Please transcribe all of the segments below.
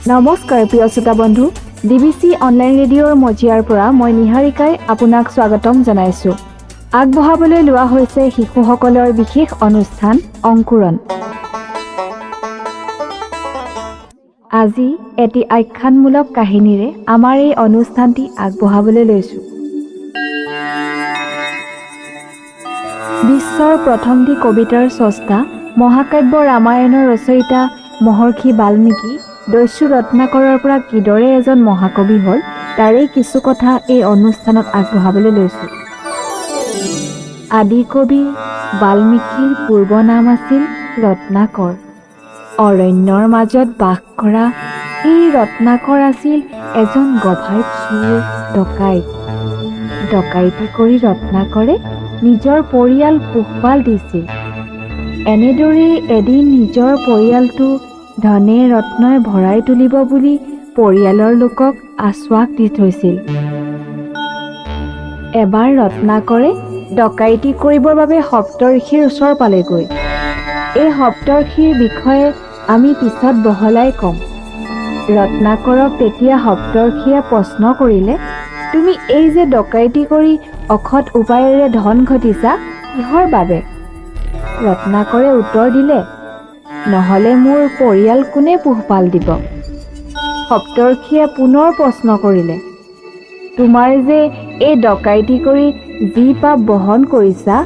নমস্কাৰ প্ৰিয় শ্ৰোতা বন্ধু, ডিবিচি অনলাইন ৰেডিঅ'ৰ মজিয়াৰ পৰা মই নিহাৰিকাই আপোনাক স্বাগতম জনাইছোঁ। আগবঢ়াবলৈ লোৱা হৈছে শিশুসকলৰ বিশেষ অনুষ্ঠান অংকুৰণ। আজি এটি আখ্যানমূলক কাহিনীৰে আমাৰ এই অনুষ্ঠানটি আগবঢ়াবলৈ লৈছোঁ। বিশ্বৰ প্ৰথমটি কবিতাৰ স্ৰষ্টা মহাকাব্য ৰামায়ণৰ ৰচয়িতা মহৰ্ষি বাল্মীকি দস্যু ৰত্নাকৰৰ পৰা কিদৰে এজন মহাকবি হ'ল তাৰেই কিছু কথা এই অনুষ্ঠানত আগবঢ়াবলৈ লৈছোঁ। আদি কবি বাল্মীকিৰ পূৰ্ব নাম আছিল ৰত্নাকৰ। অৰণ্যৰ মাজত বাস কৰা এই ৰত্নাকৰ আছিল এজন গভাই চোৰ ডকাইত। ডকাইতি কৰি ৰত্নাকৰে নিজৰ পৰিয়াল পোহপাল দিছিল। এনেদৰেই এদিন নিজৰ পৰিয়ালটো ধনে ৰত্নই ভৰাই তুলিব বুলি পৰিয়ালৰ লোকক আশ্বাস দি থৈছিল। এবাৰ ৰত্নাকৰে ডকাইতি কৰিবৰ বাবে সপ্তৰ্ষিৰ ওচৰ পালেগৈ। এই সপ্তৰ্ষিৰ বিষয়ে আমি পিছত বহলাই ক'ম। ৰত্নাকৰক তেতিয়া সপ্তৰ্ষিয়ে প্ৰশ্ন কৰিলে, তুমি এই যে ডকাইতি কৰি অসৎ উপায়েৰে ধন ঘটিছা, কিহৰ বাবে? ৰত্নাকৰে উত্তৰ দিলে, নহ'লে মোৰ পৰিয়াল কোনে পোহপাল দিব? সপ্তৰ্ষিয়ে পুনৰ প্ৰশ্ন কৰিলে, তোমাৰ যে এই ডকাইতি কৰি যি পাপ বহন কৰিছা,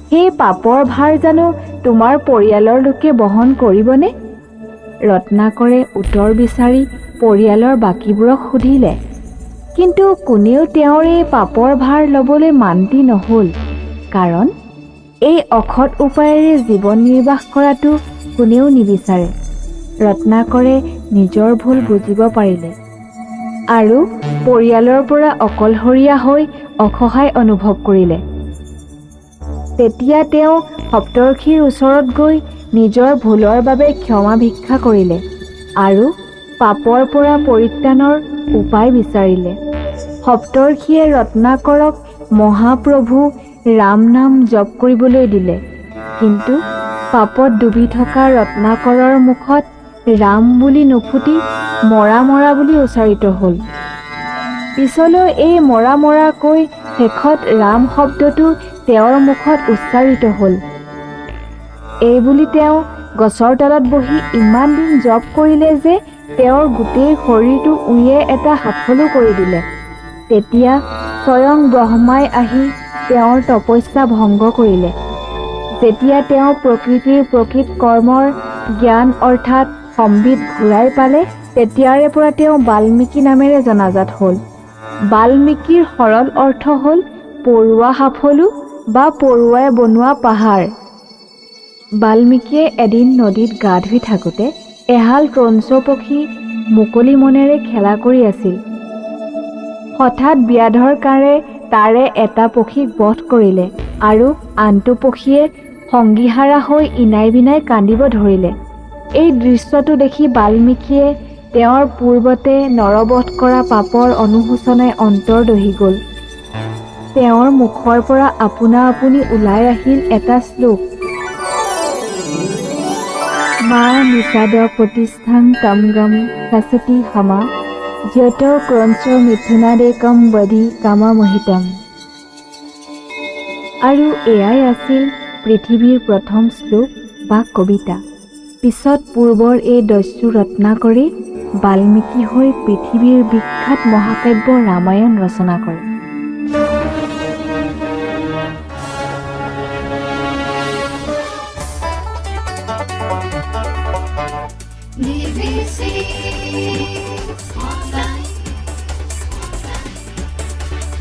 সেই পাপৰ ভাৰ জানো তোমাৰ পৰিয়ালৰ লোকে বহন কৰিবনে? ৰত্নাকৰে উত্তৰ বিচাৰি পৰিয়ালৰ বাকীবোৰক সুধিলে, কিন্তু কোনেও তেওঁৰ এই পাপৰ ভাৰ ল'বলৈ মান্তি নহ'ল। কাৰণ এই অসৎ উপায়েৰে জীৱন নিৰ্বাহ কৰাটো কোনেও নিবিচাৰে। ৰত্নাকৰে নিজৰ ভুল বুজিব পাৰিলে আৰু পৰিয়ালৰ পৰা অকলশৰীয়া হৈ অসহায় অনুভৱ কৰিলে। তেতিয়া তেওঁ সপ্তৰ্ষিৰ ওচৰত গৈ নিজৰ ভুলৰ বাবে ক্ষমা ভিক্ষা কৰিলে আৰু পাপৰ পৰা পৰিত্ৰাণৰ উপায় বিচাৰিলে। সপ্তৰ্ষিয়ে ৰত্নাকৰক মহাপ্ৰভু ৰাম নাম জপ কৰিবলৈ দিলে, কিন্তু পাপত ডুবি থকা ৰত্নাকৰৰ মুখত ৰাম বুলি নুফুটি মৰা মৰা বুলি উচ্চাৰিত হ'ল। পিছলৈ এই মৰা মৰা কৈ শেষত ৰাম শব্দটো তেওঁৰ মুখত উচ্চাৰিত হ'ল। এইবুলি তেওঁ গছৰ তলত বহি ইমান দিন জপ কৰিলে যে তেওঁৰ গোটেই শৰীৰটো উঁয়ে এটা সাফলো কৰি দিলে। তেতিয়া স্বয়ং ব্ৰহ্মাই আহি তেওঁৰ তপস্যা ভংগ কৰিলে। যেতিয়া তেওঁ প্ৰকৃতিৰ প্ৰকৃত কৰ্মৰ জ্ঞান অৰ্থাৎ সম্বিত ঘূৰাই পালে, তেতিয়াৰে পৰা তেওঁ বাল্মীকি নামেৰে জনাজাত হ'ল। বাল্মীকিৰ সৰল অৰ্থ হ'ল পৰুৱা সাফলো বা পৰুৱাই বনোৱা পাহাৰ। বাল্মীকিয়ে এদিন নদীত গা ধুই থাকোঁতে এহাল ক্ৰঞ্চ পক্ষী মুকলি মনেৰে খেলা কৰি আছিল। হঠাৎ ব্যাধৰ কাঁড়ে তাৰে এটা পক্ষীক বধ কৰিলে আৰু আনটো পক্ষীয়ে সংগীহাৰা হৈ ইনাই বিনাই কান্দিব ধৰিলে। এই দৃশ্যটো দেখি বাল্মীকিয়ে তেওঁৰ পূৰ্বতে নৰবধ কৰা পাপৰ অনুশোচনাই অন্তৰ দহি গ'ল। তেওঁৰ মুখৰ পৰা আপোনা আপুনি ওলাই আহিল এটা শ্লোক, মা নিষাদ প্ৰতিষ্ঠাং তম গম সচতি হমা যত ক্ৰঞ্চ মিথুনাদেকম বধি কামামোহিতম। আৰু এয়াই আছিল পৃথিৱীৰ প্ৰথম শ্লোক বা কবিতা। পিছত পূৰ্বৰ এই দস্যু ৰত্নাকৰে বাল্মীকি হৈ পৃথিৱীৰ বিখ্যাত মহাকাব্য ৰামায়ণ ৰচনা কৰে।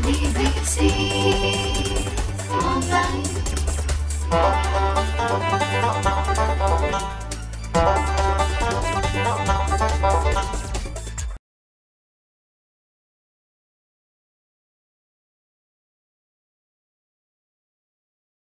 BBC Online.